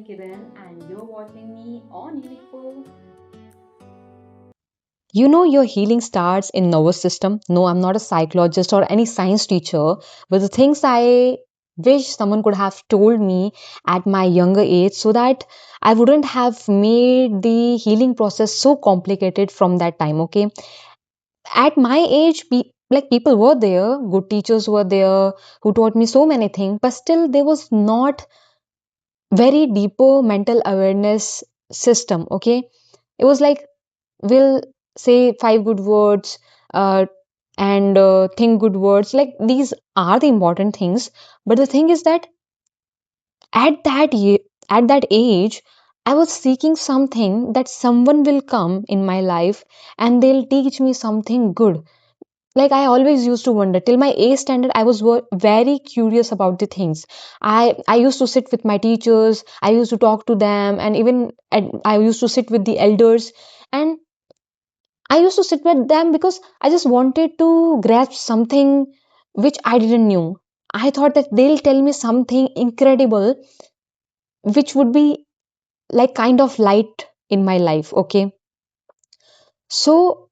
Kiran, and you're watching me on Unique. Your healing starts in nervous system. No, I'm not a psychologist or any science teacher, but the things I wish someone could have told me at my younger age so that I wouldn't have made the healing process so complicated from that time. Okay, at my age, like people were there, good teachers were there who taught me so many things, but still there was not very deeper mental awareness system. Okay, it was like we'll say five good words uh, and think good words, like these are the important things, but the thing is that at at that age I was seeking something that someone will come in my life and they'll teach me something good. Like I always used to wonder till my A standard I was very curious about the things. I used to sit with my teachers, I used to talk to them, and even I used to sit with the elders, and I used to sit with them because I just wanted to grasp something which I didn't know. I thought that they'll tell me something incredible which would be like kind of light in my life. Okay. So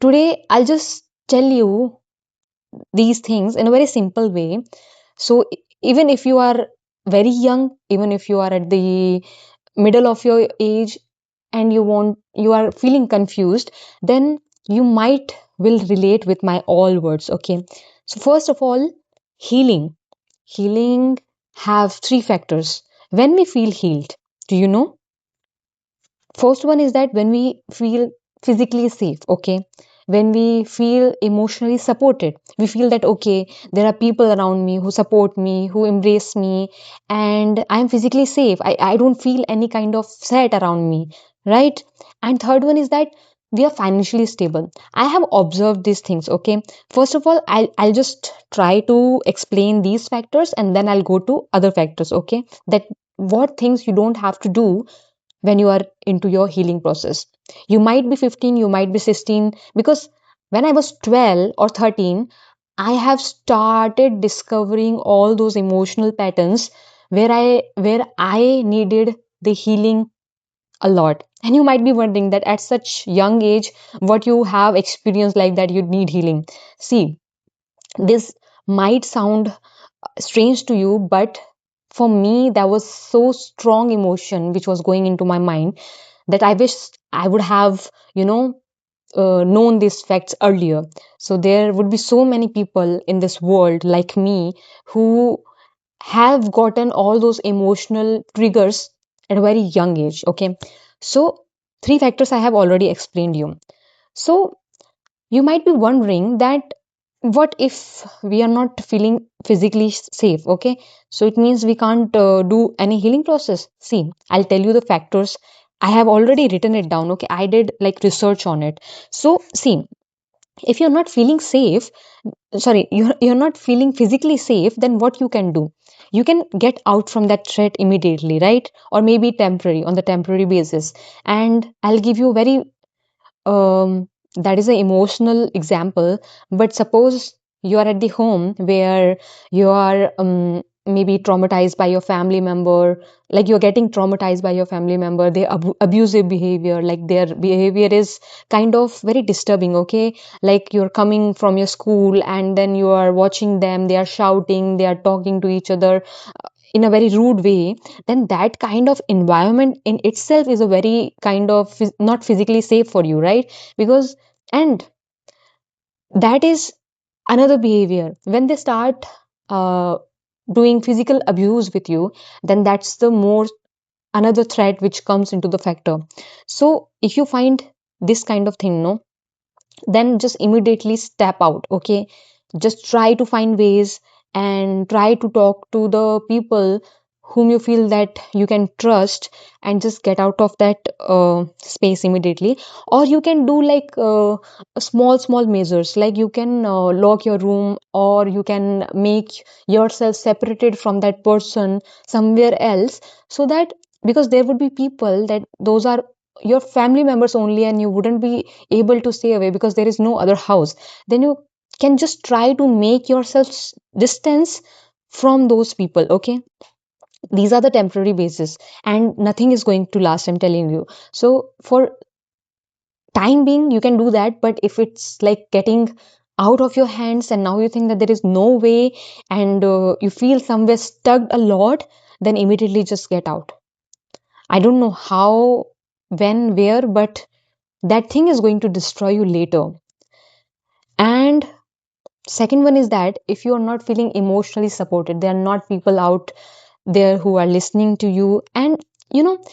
today I'll just tell you these things in a very simple way. So even if you are very young, even if you are at the middle of your age and you are feeling confused, then you might will relate with my all words. Okay, so first of all, healing have three factors when we feel healed. Do you know? First one is that when we feel physically safe. Okay, when we feel emotionally supported, we feel that okay, there are people around me who support me, who embrace me, and I'm physically safe. I don't feel any kind of threat around me, right? And third one is that we are financially stable. I have observed these things. Okay, first of all, I'll just try to explain these factors and then I'll go to other factors. Okay, that what things you don't have to do when you are into your healing process. You might be 15, you might be 16, because when I was 12 or 13, I have started discovering all those emotional patterns where I needed the healing a lot. And you might be wondering that at such young age, what you have experienced like that you need healing. See, this might sound strange to you, but for me, that was so strong emotion which was going into my mind that I wish I would have, known these facts earlier. So there would be so many people in this world like me who have gotten all those emotional triggers at a very young age. Okay. So three factors I have already explained you. So you might be wondering that what if we are not feeling physically safe? Okay, so it means we can't do any healing process. See, I'll tell you the factors. I have already written it down. Okay, I did like research on it. So see, if you're not feeling safe, sorry, you're not feeling physically safe, then what you can do? You can get out from that threat immediately, right? Or maybe temporary, on the temporary basis. And I'll give you a very that is an emotional example, but suppose you are at the home where you are maybe traumatized by your family member, like you're getting traumatized by your family member, their abusive behavior, like their behavior is kind of very disturbing. Okay, like you're coming from your school and then you are watching them, they are shouting, they are talking to each other in a very rude way, then that kind of environment in itself is a very kind of not physically safe for you, right? Because and that is another behavior when they start uh, doing physical abuse with you, then that's the more another threat which comes into the factor. So if you find this kind of thing, no, then just immediately step out. Okay, just try to find ways and try to talk to the people whom you feel that you can trust, and just get out of that space immediately. Or you can do like small measures, like you can lock your room, or you can make yourself separated from that person somewhere else, so that because there would be people that those are your family members only and you wouldn't be able to stay away because there is no other house, then you can just try to make yourself distance from those people. Okay, These are the temporary basis, and nothing is going to last, I'm telling you. So for time being you can do that, but if it's like getting out of your hands and now you think that there is no way, and you feel somewhere stuck a lot, then immediately just get out. I don't know how, when, where, but that thing is going to destroy you later. And second one is that if you are not feeling emotionally supported, there are not people out there who are listening to you. And you know,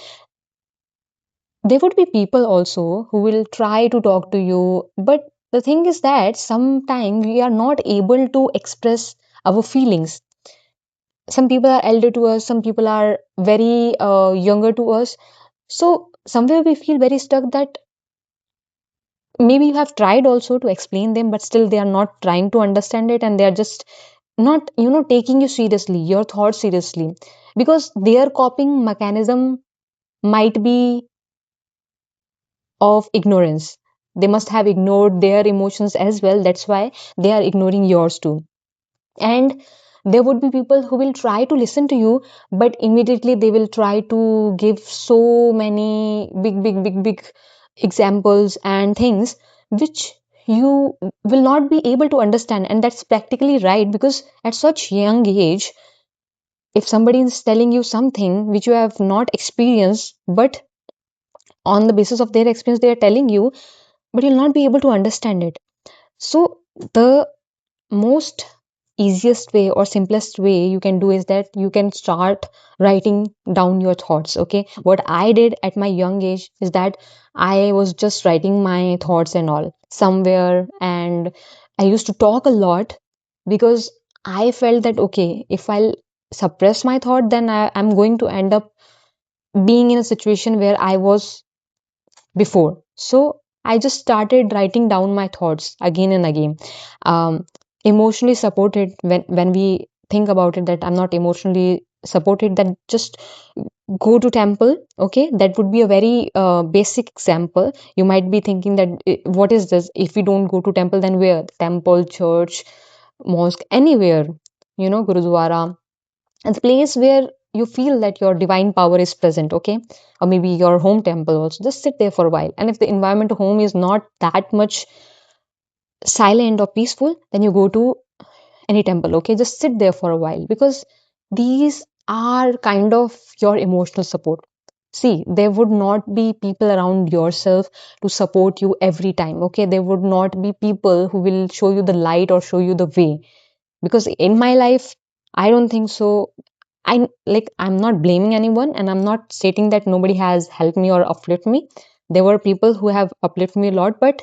there would be people also who will try to talk to you, but the thing is that sometimes we are not able to express our feelings. Some people are elder to us, some people are very younger to us. So somewhere we feel very stuck that maybe you have tried also to explain them, but still they are not trying to understand it, and they are just not, taking you seriously, your thoughts seriously, because their coping mechanism might be of ignorance. They must have ignored their emotions as well. That's why they are ignoring yours too. And there would be people who will try to listen to you, but immediately they will try to give so many big examples and things which you will not be able to understand. And that's practically right, because at such young age, if somebody is telling you something which you have not experienced, but on the basis of their experience they are telling you, but you'll not be able to understand it. So the most easiest way or simplest way you can do is that you can start writing down your thoughts. Okay, what I did at my young age is that I was just writing my thoughts and all somewhere, and I used to talk a lot because I felt that okay, if I'll suppress my thought, then I'm going to end up being in a situation where I was before. So I just started writing down my thoughts again and again. Um, Emotionally supported, when we think about it, that I'm not emotionally supported, then just go to temple. Okay, that would be a very basic example. You might be thinking that what is this? If we don't go to temple, then where? Temple, church, mosque, anywhere. Gurudwara, and the place where you feel that your divine power is present. Okay, or maybe your home temple also, just sit there for a while. And if the environment at home is not that much silent or peaceful, then you go to any temple. Okay, just sit there for a while, because these are kind of your emotional support. See, there would not be people around yourself to support you every time. Okay, there would not be people who will show you the light or show you the way, because in my life I don't think so. I'm not blaming anyone, and I'm not stating that nobody has helped me or uplift me. There were people who have uplifted me a lot, but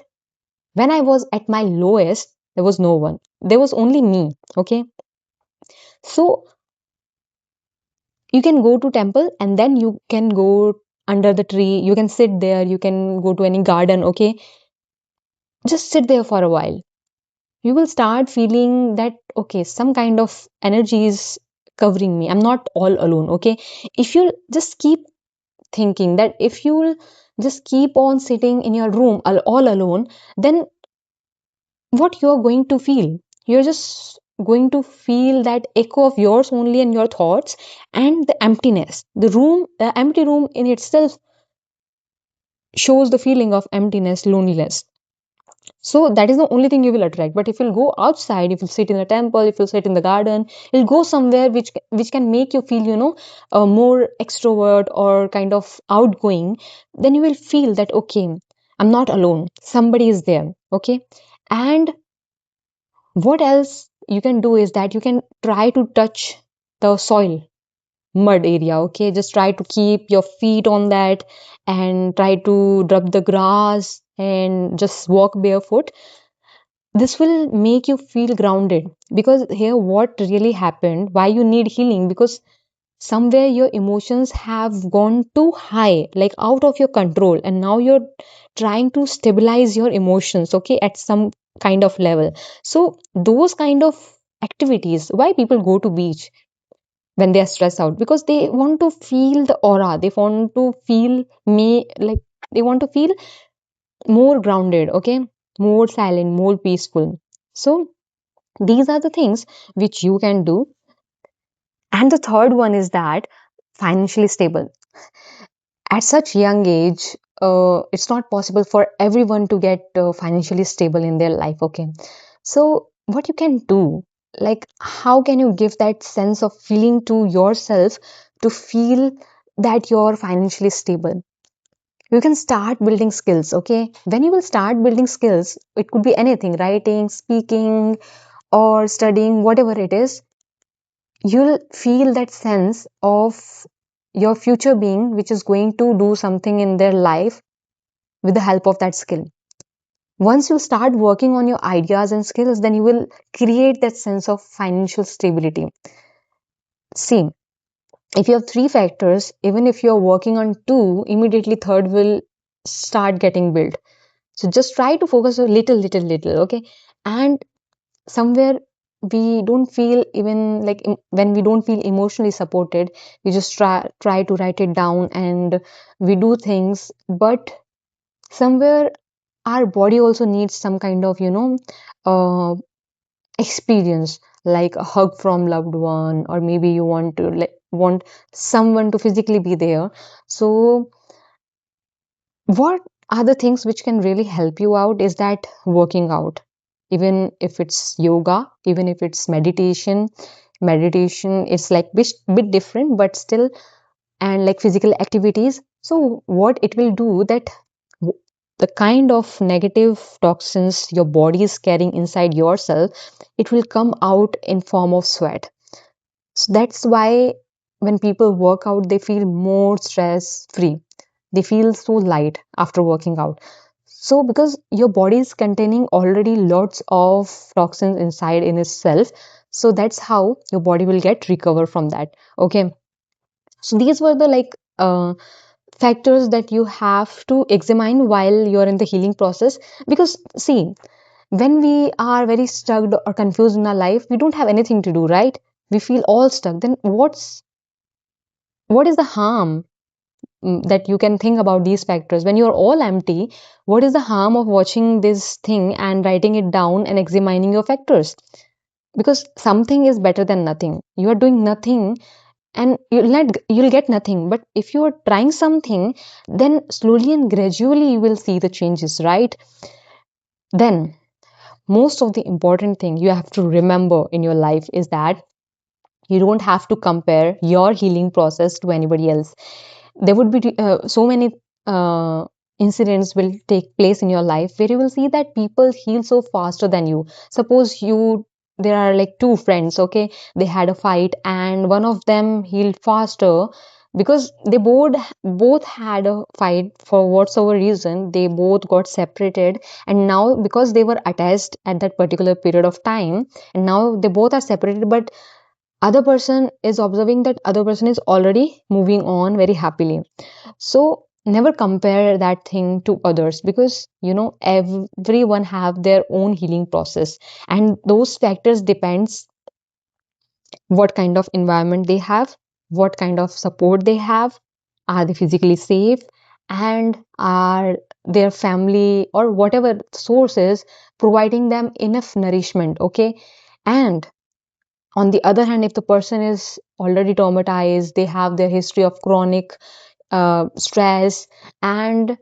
when I was at my lowest, there was no one. There was only me. Okay. So you can go to temple, and then you can go under the tree. You can sit there. You can go to any garden. Okay. Just sit there for a while. You will start feeling that, okay, some kind of energy is covering me. I'm not all alone. Okay. If you just keep thinking that if you'll just keep on sitting in your room all alone, then what you're going to feel? You're just going to feel that echo of yours only and your thoughts, and the emptiness. The empty room in itself shows the feeling of emptiness, loneliness. So that is the only thing you will attract. But if you'll go outside, if you'll sit in a temple, if you'll sit in the garden, you'll go somewhere which can make you feel, more extrovert or kind of outgoing. Then you will feel that okay, I'm not alone. Somebody is there. Okay, and what else you can do is that you can try to touch the soil, mud area. Okay, just try to keep your feet on that and try to rub the grass and just walk barefoot. This will make you feel grounded, because here what really happened, why you need healing, because somewhere your emotions have gone too high, like out of your control, and now you're trying to stabilize your emotions, okay, at some kind of level. So those kind of activities, why people go to beach when they are stressed out, because they want to feel the aura, they want to feel me, like they want to feel more grounded. Okay, more silent, more peaceful. So these are the things which you can do. And the third one is that financially stable. At such young age, it's not possible for everyone to get financially stable in their life, okay? So what you can do, like how can you give that sense of feeling to yourself to feel that you're financially stable? You can start building skills, okay? When you will start building skills, it could be anything, writing, speaking, or studying, whatever it is, you'll feel that sense of your future being which is going to do something in their life with the help of that skill. Once you start working on your ideas and skills, then you will create that sense of financial stability. See, if you have three factors, even if you're working on two, immediately third will start getting built. So just try to focus a little, okay? And somewhere we don't feel even like when we don't feel emotionally supported, we just try to write it down and we do things, but somewhere our body also needs some kind of uh, experience, like a hug from loved one, or maybe you want to like want someone to physically be there. So what are the things which can really help you out is that working out, even if it's yoga, even if it's meditation is like bit different but still, and like physical activities. So what it will do that w- the kind of negative toxins your body is carrying inside yourself, it will come out in form of sweat. So that's why when people work out, they feel more stress free. They feel so light after working out. So because your body is containing already lots of toxins inside in itself, so that's how your body will get recover from that. Okay. So these were the like factors that you have to examine while you're in the healing process. Because see, when we are very stuck or confused in our life, we don't have anything to do, right? We feel all stuck. Then what is the harm, that you can think about these factors when you're all empty? What is the harm of watching this thing and writing it down and examining your factors? Because something is better than nothing. You are doing nothing and you'll get nothing. But if you are trying something, then slowly and gradually you will see the changes, right? Then most of the important thing you have to remember in your life is that you don't have to compare your healing process to anybody else. There would be so many uh, incidents will take place in your life where you will see that people heal so faster than you. Suppose there are like two friends, okay? They had a fight and one of them healed faster because they both had a fight. For whatsoever reason, they both got separated, and now because they were attached at that particular period of time, and now they both are separated, but other person is observing that other person is already moving on very happily. So never compare that thing to others, because everyone have their own healing process, and those factors depends what kind of environment they have, what kind of support they have, are they physically safe, and are their family or whatever sources providing them enough nourishment, okay? And on the other hand, if the person is already traumatized, they have their history of chronic stress, and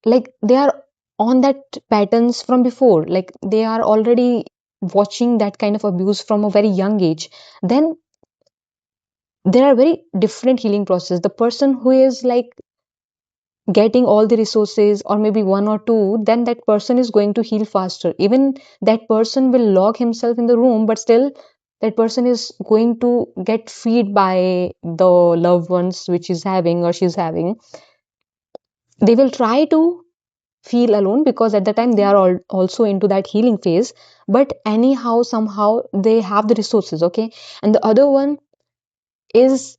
like they are on that patterns from before, like they are already watching that kind of abuse from a very young age, then there are very different healing process. The person who is like getting all the resources, or maybe one or two, then that person is going to heal faster. Even that person will lock himself in the room, but still that person is going to get feed by the loved ones which is having or she's having. They will try to feel alone because at the time they are also into that healing phase, but anyhow somehow they have the resources, okay? And the other one is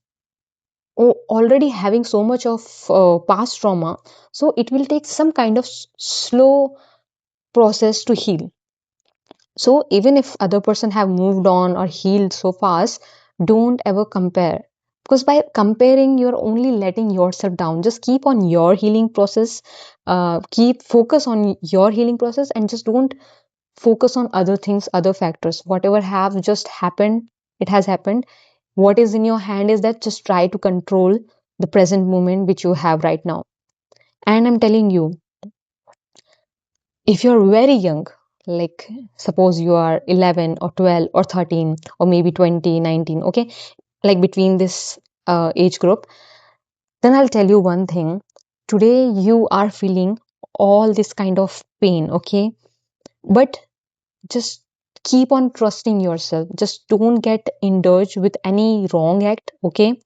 already having so much of past trauma, so it will take some kind of slow process to heal. So even if other person have moved on or healed so fast, don't ever compare, because by comparing you're only letting yourself down. Just keep on your healing process, keep focus on your healing process, and just don't focus on other things, other factors. Whatever have just happened, it has happened. What is in your hand is that just try to control the present moment which you have right now. And I'm telling you, if you're very young, like suppose you are 11 or 12 or 13 or maybe 20, 19, okay, like between this age group, then I'll tell you one thing. Today you are feeling all this kind of pain, okay? But just keep on trusting yourself. Just don't get indulged with any wrong act, okay?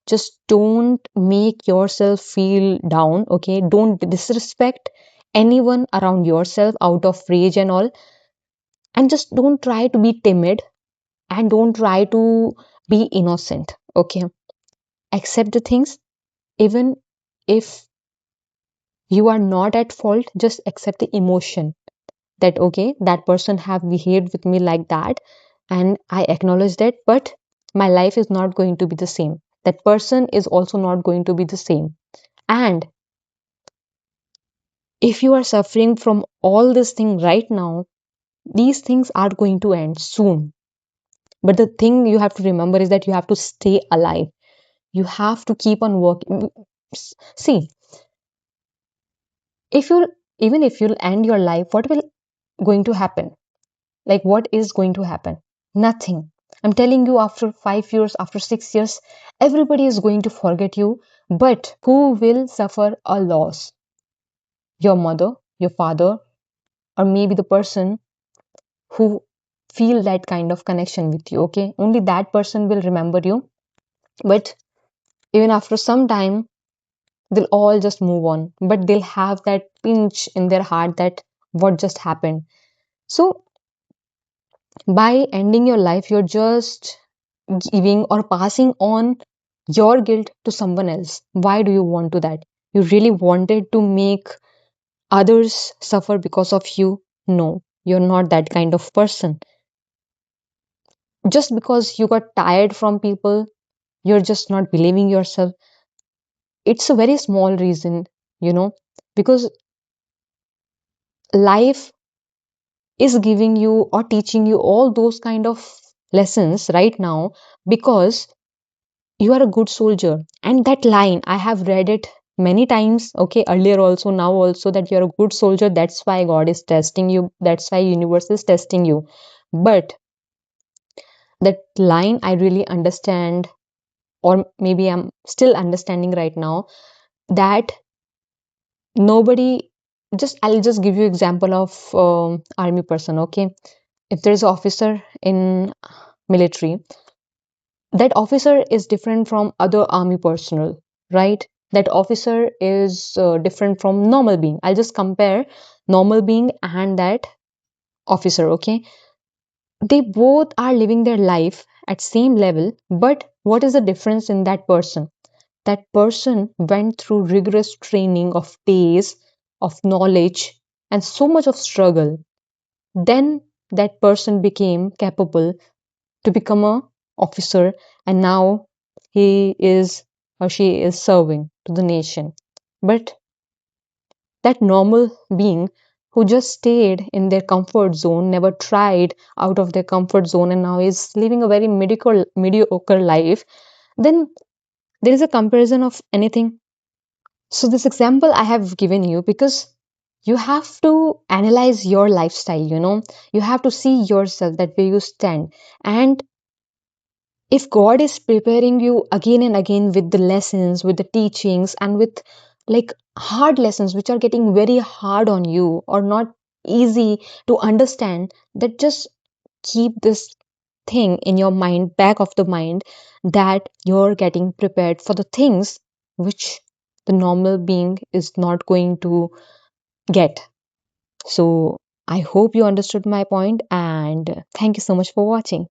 Just don't make yourself feel down, okay? Don't disrespect anyone around yourself out of rage and all. And just don't try to be timid and don't try to be innocent, okay? Accept the things, even if you are not at fault, just accept the emotion that okay, that person have behaved with me like that, and I acknowledge that, but my life is not going to be the same. That person is also not going to be the same. And if you are suffering from all this thing right now, these things are going to end soon. But the thing you have to remember is that you have to stay alive. You have to keep on working. See, if you'll even if you'll end your life, what will going to happen? Like, what is going to happen? Nothing. I'm telling you, after 5 years, after 6 years, everybody is going to forget you. But who will suffer a loss? Your mother, your father, or maybe the person who feel that kind of connection with you. Okay, only that person will remember you. But even after some time, they'll all just move on. But they'll have that pinch in their heart that what just happened. So by ending your life, you're just giving or passing on your guilt to someone else. Why do you want to that? You really wanted to make others suffer because of you? No, you're not that kind of person. Just because you got tired from people, you're just not believing yourself. It's a very small reason, you know, because life is giving you or teaching you all those kind of lessons right now because you are a good soldier. And that line, I have read it many times, okay, earlier also, now also, that you're a good soldier. That's why God is testing you. That's why universe is testing you. But that line, I really understand, or maybe I'm still understanding right now, that nobody, just I'll just give you example of army person, okay? If there's an officer in military, that officer is different from other army personnel, right? That officer is different from normal being. I'll just compare normal being and that officer, okay? They both are living their life at same level, but what is the difference in that person? That person went through rigorous training of days, of knowledge, and so much of struggle. Then that person became capable to become a officer, and now he is or she is serving to the nation. But that normal being who just stayed in their comfort zone, never tried out of their comfort zone, and now is living a very mediocre life, then there is a comparison of anything. So this example I have given you because you have to analyze your lifestyle, you know, you have to see yourself that where you stand. And if God is preparing you again and again with the lessons, with the teachings, and with like hard lessons which are getting very hard on you or not easy to understand, that just keep this thing in your mind, back of the mind, that you're getting prepared for the things which the normal being is not going to get. So I hope you understood my point, and thank you so much for watching.